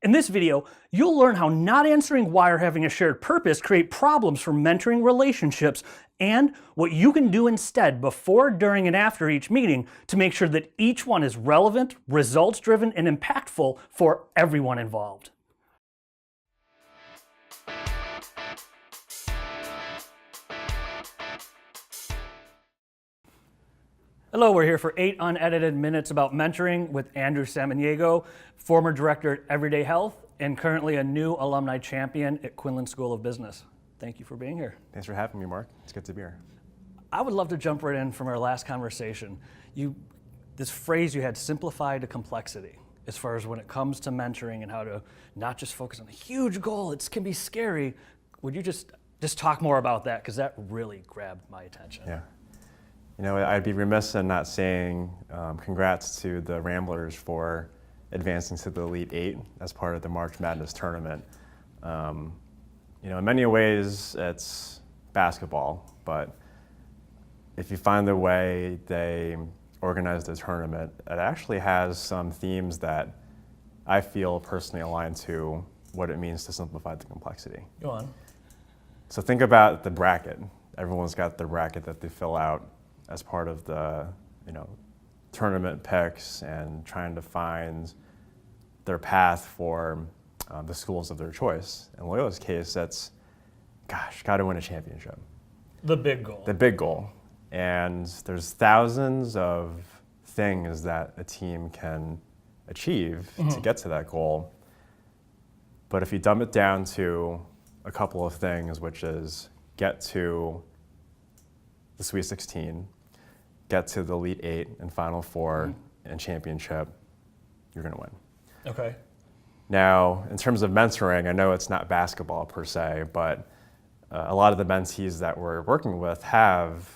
In this video, you'll learn how not answering why or having a shared purpose create problems for mentoring relationships and what you can do instead before, during, and after each meeting to make sure that each one is relevant, results-driven, and impactful for everyone involved. Hello, we're here for 8 unedited minutes about mentoring with Andrew Samaniego, former director at Everyday Health and currently a new alumni champion at Quinlan School of Business. Thank you for being here. Thanks for having me, Mark. It's good to be here. I would love to jump right in from our last conversation. This phrase you had, simplify to complexity, as far as when it comes to mentoring and how to not just focus on a huge goal. It can be scary. Would you just talk more about that? Because that really grabbed my attention. Yeah. You know, I'd be remiss in not saying congrats to the Ramblers for advancing to the Elite Eight as part of the March Madness tournament. You know, in many ways, it's basketball, but if you find the way they organize the tournament, it actually has some themes that I feel personally align to what it means to simplify the complexity. Go on. So think about the bracket. Everyone's got the bracket that they fill out as part of the, tournament picks and trying to find their path for the schools of their choice. In Loyola's case, that's, got to win a championship. The big goal. The big goal. And there's thousands of things that a team can achieve to get to that goal. But if you dumb it down to a couple of things, which is get to the Sweet 16, get to the Elite Eight and Final Four and championship, you're going to win. Okay. Now, in terms of mentoring, I know it's not basketball per se, but a lot of the mentees that we're working with have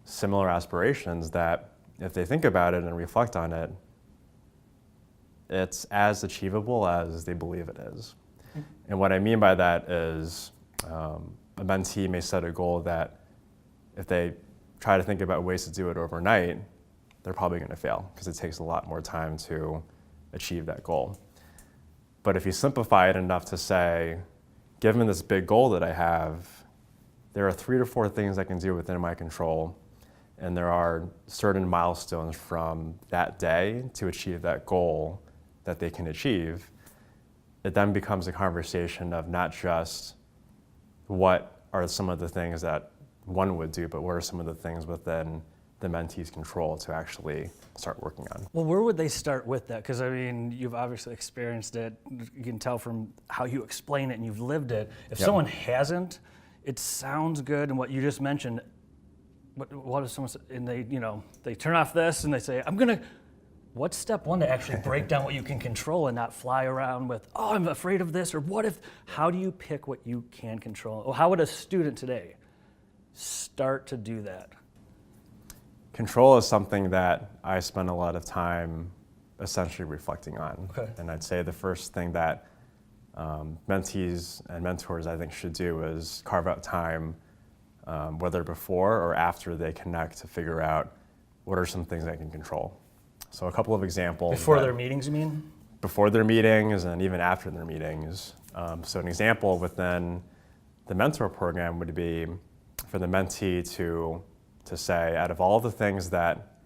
similar aspirations that if they think about it and reflect on it, it's as achievable as they believe it is. And what I mean by that is a mentee may set a goal that if they try to think about ways to do it overnight, they're probably going to fail because it takes a lot more time to achieve that goal. But if you simplify it enough to say, given this big goal that I have, there are 3 to 4 things I can do within my control, and there are certain milestones from that day to achieve that goal that they can achieve, it then becomes a conversation of not just what are some of the things that one would do, but what are some of the things within the mentee's control to actually start working on? Well, where would they start with that? Because, I mean, you've obviously experienced it. You can tell from how you explain it and you've lived it. If someone hasn't, it sounds good. And what you just mentioned, what if someone, and they turn off this and they say, what's step one to actually break down what you can control and not fly around with, I'm afraid of this, or how do you pick what you can control? Or how would a student today start to do that? Control is something that I spend a lot of time essentially reflecting on. Okay. And I'd say the first thing that mentees and mentors I think should do is carve out time, whether before or after they connect, to figure out what are some things I can control. So a couple of examples. Before their meetings, you mean? Before their meetings and even after their meetings. So an example within the mentor program would be for the mentee to say, out of all the things that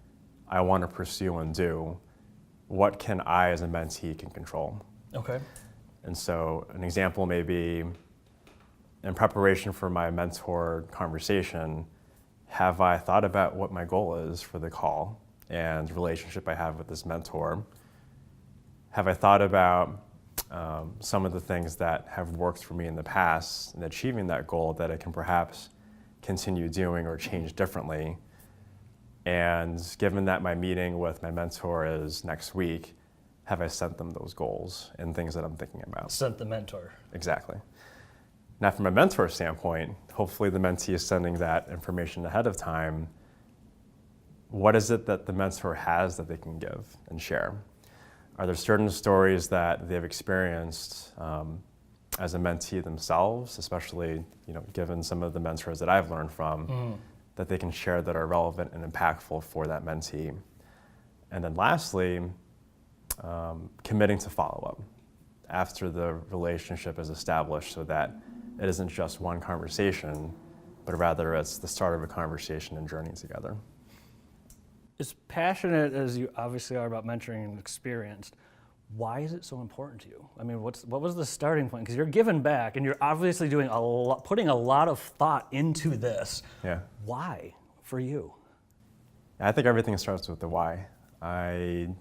I want to pursue and do, what can I as a mentee can control? Okay. And so an example may be, in preparation for my mentor conversation, have I thought about what my goal is for the call and relationship I have with this mentor? Have I thought about some of the things that have worked for me in the past in achieving that goal that I can perhaps continue doing or change differently? And given that my meeting with my mentor is next week, have I sent them those goals and things that I'm thinking about? Sent the mentor. Exactly. Now, from a mentor standpoint, hopefully the mentee is sending that information ahead of time. What is it that the mentor has that they can give and share? Are there certain stories that they've experienced as a mentee themselves, especially given some of the mentors that I've learned from, that they can share that are relevant and impactful for that mentee? And then lastly, committing to follow-up. after the relationship is established so that it isn't just one conversation, but rather it's the start of a conversation and journey together. As passionate as you obviously are about mentoring and experienced, why is it so important to you? I mean, what was the starting point? Because you're giving back and you're obviously doing putting a lot of thought into this. Yeah. Why for you? I think everything starts with the why. I've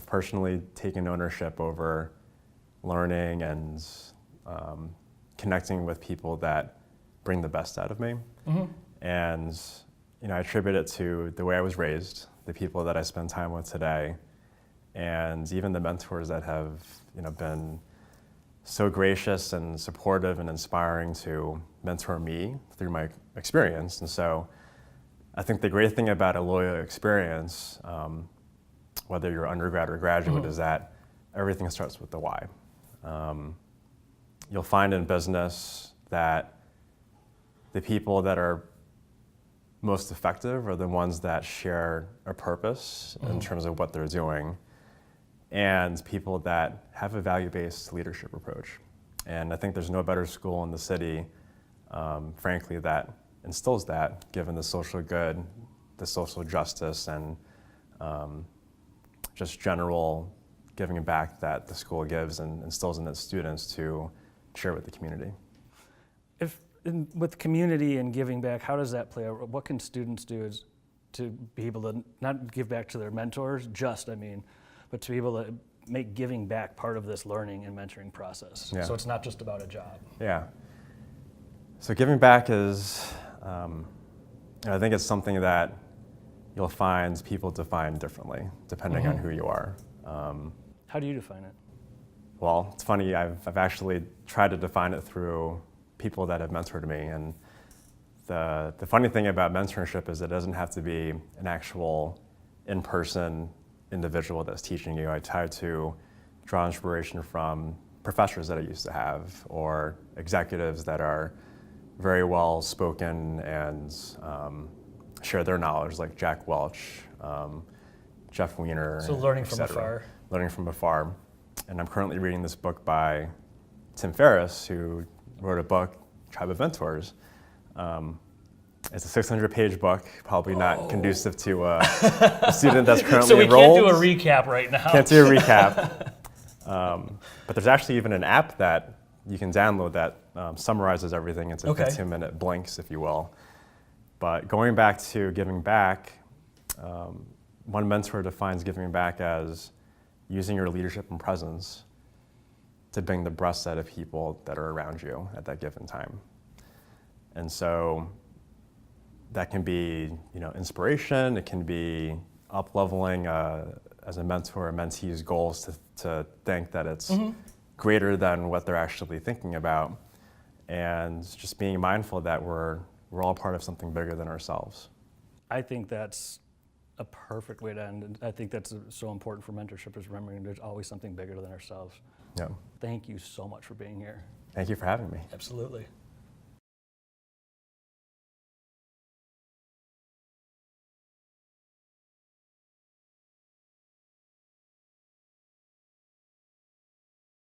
personally taken ownership over learning and connecting with people that bring the best out of me. Mm-hmm. And I attribute it to the way I was raised, the people that I spend time with today, and even the mentors that have been so gracious and supportive and inspiring to mentor me through my experience. And so I think the great thing about a Loyola experience, whether you're undergrad or graduate, is that everything starts with the why. You'll find in business that the people that are most effective are the ones that share a purpose in terms of what they're doing, and people that have a value-based leadership approach. And I think there's no better school in the city, frankly, that instills that, given the social good, the social justice, and just general giving back that the school gives and instills in its students to share with the community. With community and giving back, how does that play out? What can students do to be able to not give back to their mentors, but to be able to make giving back part of this learning and mentoring process? Yeah. So it's not just about a job. Yeah. So giving back is, I think it's something that you'll find people define differently depending on who you are. How do you define it? Well, it's funny, I've actually tried to define it through people that have mentored me, and the funny thing about mentorship is it doesn't have to be an actual in-person individual that's teaching you. I try to draw inspiration from professors that I used to have, or executives that are very well spoken and share their knowledge, like Jack Welch, Jeff Weiner. So learning from afar. Learning from afar. And I'm currently reading this book by Tim Ferriss, who wrote a book, Tribe of Mentors. It's a 600-page book, probably not conducive to a student that's currently enrolled. So we can't do a recap right now. Can't do a recap. But there's actually even an app that you can download that summarizes everything into 15-minute blinks, if you will. But going back to giving back, one mentor defines giving back as using your leadership and presence to bring the best out of people that are around you at that given time. And so that can be, inspiration. It can be up-leveling as a mentor or mentee's goals to think that it's greater than what they're actually thinking about, and just being mindful that we're all part of something bigger than ourselves. I think that's a perfect way to end. And I think that's so important for mentorship, is remembering there's always something bigger than ourselves. Yeah. Thank you so much for being here. Thank you for having me. Absolutely.